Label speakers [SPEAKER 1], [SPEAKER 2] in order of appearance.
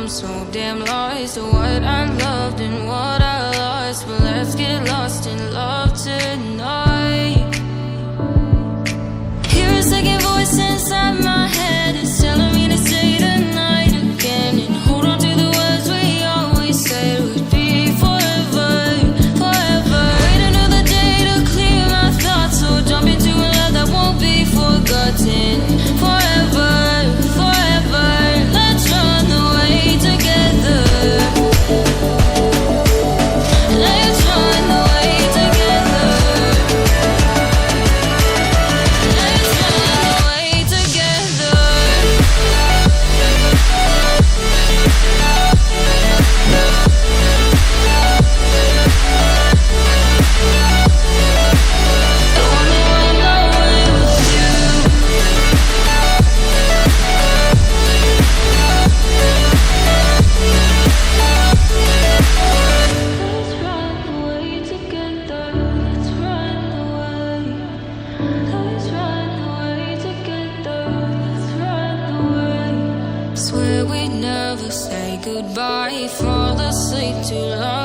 [SPEAKER 1] I'm so damn lost to what I loved and what I lost. But let's get lost in love tonight. Hear a second voice inside my head. It's telling me to stay tonight again and hold on to the words we always said would be forever, forever. Wait another day to clear my thoughts, so jump into a love that won't be forgotten. Forever, forever. Let's run away together. Let's run away together. Let's run away together. Don't run away with you. Let's run away together. Let's run away. Let's run away together. Let's run away. Swear we'd never say goodbye. Fall asleep too long.